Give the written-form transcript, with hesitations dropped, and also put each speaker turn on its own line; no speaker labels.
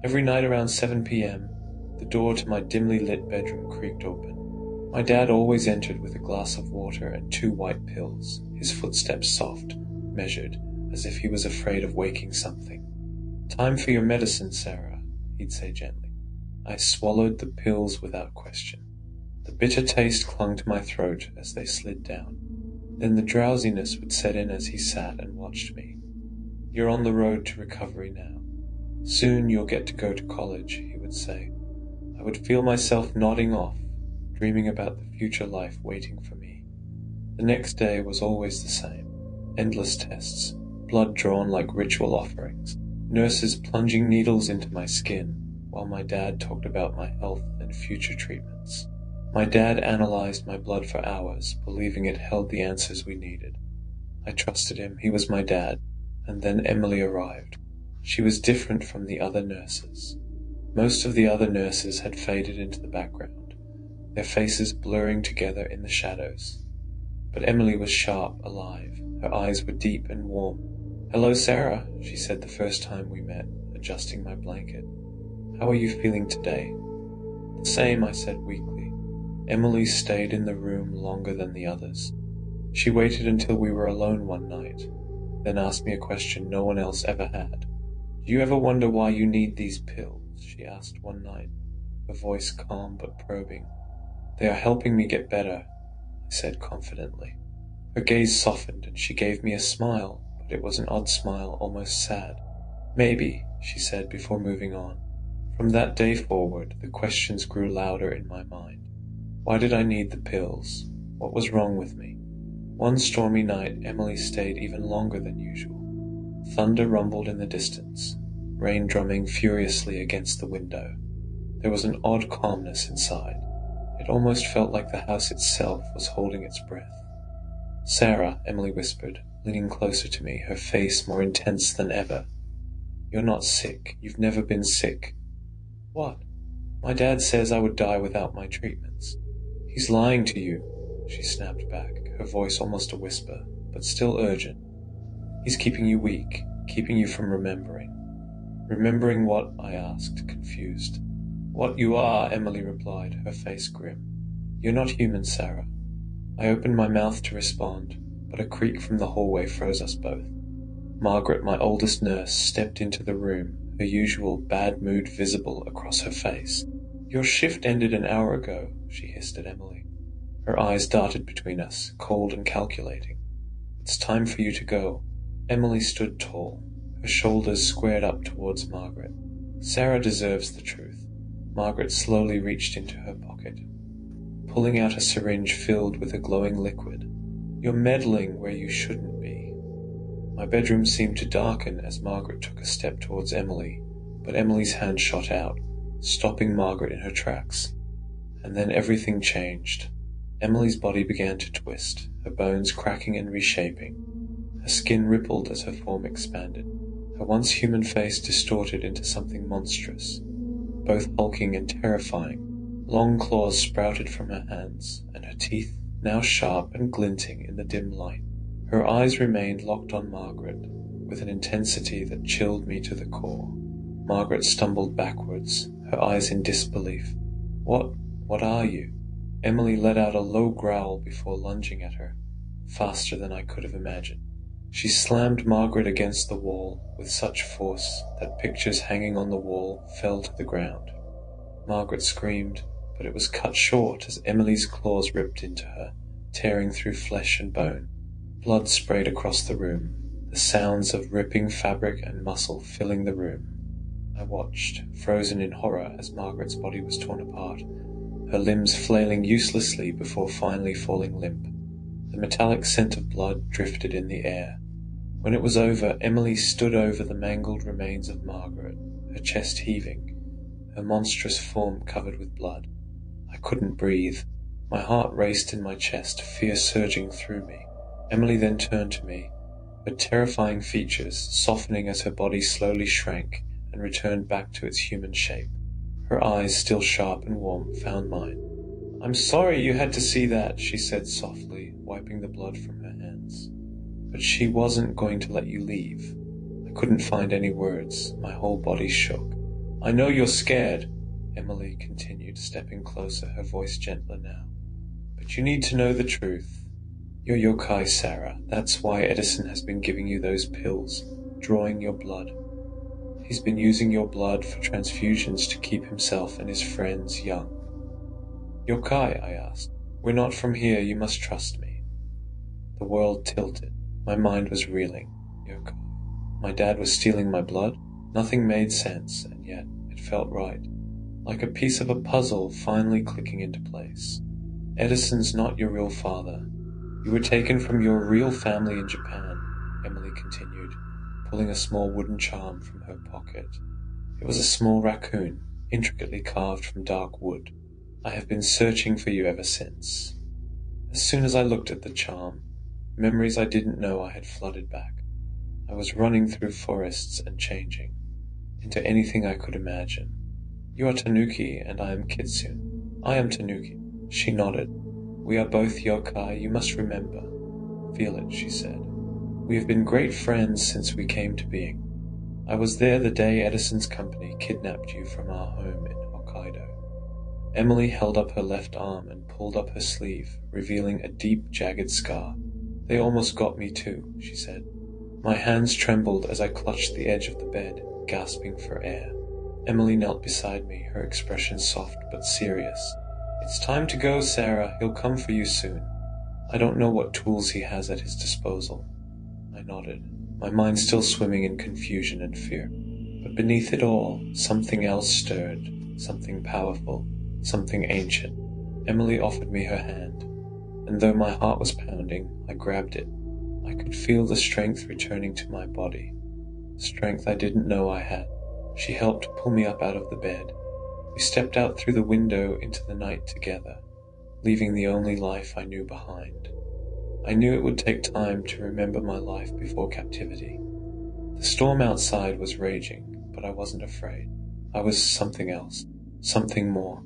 Every night around 7 p.m., the door to my dimly lit bedroom creaked open. My dad always entered with a glass of water and 2 white pills, his footsteps soft, measured, as if he was afraid of waking something. "Time for your medicine, Sarah," he'd say gently. I swallowed the pills without question. The bitter taste clung to my throat as they slid down. Then the drowsiness would set in as he sat and watched me. "You're on the road to recovery now. Soon you'll get to go to college," he would say. I would feel myself nodding off, dreaming about the future life waiting for me. The next day was always the same. Endless tests, blood drawn like ritual offerings, nurses plunging needles into my skin, while my dad talked about my health and future treatments. My dad analyzed my blood for hours, believing it held the answers we needed. I trusted him, he was my dad, and then Emily arrived. She was different from the other nurses. Most of the other nurses had faded into the background, their faces blurring together in the shadows. But Emily was sharp, alive. Her eyes were deep and warm. "Hello, Sarah," she said the first time we met, adjusting my blanket. "How are you feeling today?" "The same," I said weakly. Emily stayed in the room longer than the others. She waited until we were alone one night, then asked me a question no one else ever had. "Do you ever wonder why you need these pills?" she asked one night, her voice calm but probing. "They are helping me get better," I said confidently. Her gaze softened and she gave me a smile, but it was an odd smile, almost sad. "Maybe," she said before moving on. From that day forward, the questions grew louder in my mind. Why did I need the pills? What was wrong with me? One stormy night, Emily stayed even longer than usual. Thunder rumbled in the distance, rain drumming furiously against the window. There was an odd calmness inside. It almost felt like the house itself was holding its breath. "Sarah," Emily whispered, leaning closer to me, her face more intense than ever. "You're not sick. You've never been sick." "What?" "My dad says I would die without my treatments." "He's lying to you," she snapped back, her voice almost a whisper, but still urgent. "He's keeping you weak, keeping you from remembering." "Remembering what?" I asked, confused. "What you are," Emily replied, her face grim. "You're not human, Sarah." I opened my mouth to respond, but a creak from the hallway froze us both. Margaret, my oldest nurse, stepped into the room, her usual bad mood visible across her face. "Your shift ended an hour ago," she hissed at Emily. Her eyes darted between us, cold and calculating. "It's time for you to go." Emily stood tall, her shoulders squared up towards Margaret. "Sarah deserves the truth." Margaret slowly reached into her pocket, pulling out a syringe filled with a glowing liquid. "You're meddling where you shouldn't be." My bedroom seemed to darken as Margaret took a step towards Emily, but Emily's hand shot out, stopping Margaret in her tracks. And then everything changed. Emily's body began to twist, her bones cracking and reshaping. Her skin rippled as her form expanded, her once human face distorted into something monstrous, both hulking and terrifying. Long claws sprouted from her hands, and her teeth, now sharp and glinting in the dim light. Her eyes remained locked on Margaret, with an intensity that chilled me to the core. Margaret stumbled backwards, her eyes in disbelief. What are you?" Emily let out a low growl before lunging at her, faster than I could have imagined. She slammed Margaret against the wall with such force that pictures hanging on the wall fell to the ground. Margaret screamed, but it was cut short as Emily's claws ripped into her, tearing through flesh and bone. Blood sprayed across the room, the sounds of ripping fabric and muscle filling the room. I watched, frozen in horror, as Margaret's body was torn apart, her limbs flailing uselessly before finally falling limp. The metallic scent of blood drifted in the air. When it was over, Emily stood over the mangled remains of Margaret, her chest heaving, her monstrous form covered with blood. I couldn't breathe. My heart raced in my chest, fear surging through me. Emily then turned to me, her terrifying features softening as her body slowly shrank and returned back to its human shape. Her eyes, still sharp and warm, found mine. "I'm sorry you had to see that," she said softly, wiping the blood from her hands. "But she wasn't going to let you leave." I couldn't find any words. My whole body shook. I know you're scared, Emily continued, stepping closer, her voice gentler now. But you need to know the truth. You're yokai, Sarah. That's why Edison has been giving you those pills, drawing your blood. He's been using your blood for transfusions to keep himself and his friends young. Yokai, I asked. We're not from here, you must trust me. The world tilted. My mind was reeling. Yokai. My dad was stealing my blood? Nothing made sense, and yet it felt right. Like a piece of a puzzle finally clicking into place. Edison's not your real father. You were taken from your real family in Japan, Emily continued, pulling a small wooden charm from her pocket. It was a small raccoon, intricately carved from dark wood. I have been searching for you ever since. As soon as I looked at the charm, memories I didn't know I had flooded back. I was running through forests and changing into anything I could imagine. You are Tanuki, and I am Kitsune. I am Tanuki. She nodded. We are both yokai, you must remember. Feel it, she said. We have been great friends since we came to being. I was there the day Edison's company kidnapped you from our home in Hokkaido. Emily held up her left arm and pulled up her sleeve, revealing a deep, jagged scar. They almost got me too, she said. My hands trembled as I clutched the edge of the bed, gasping for air. Emily knelt beside me, her expression soft but serious. It's time to go, Sarah. He'll come for you soon. I don't know what tools he has at his disposal. I nodded, my mind still swimming in confusion and fear. But beneath it all, something else stirred, something powerful, something ancient. Emily offered me her hand, and though my heart was pounding, I grabbed it. I could feel the strength returning to my body, strength I didn't know I had. She helped pull me up out of the bed. We stepped out through the window into the night together, leaving the only life I knew behind. I knew it would take time to remember my life before captivity. The storm outside was raging, but I wasn't afraid. I was something else, something more.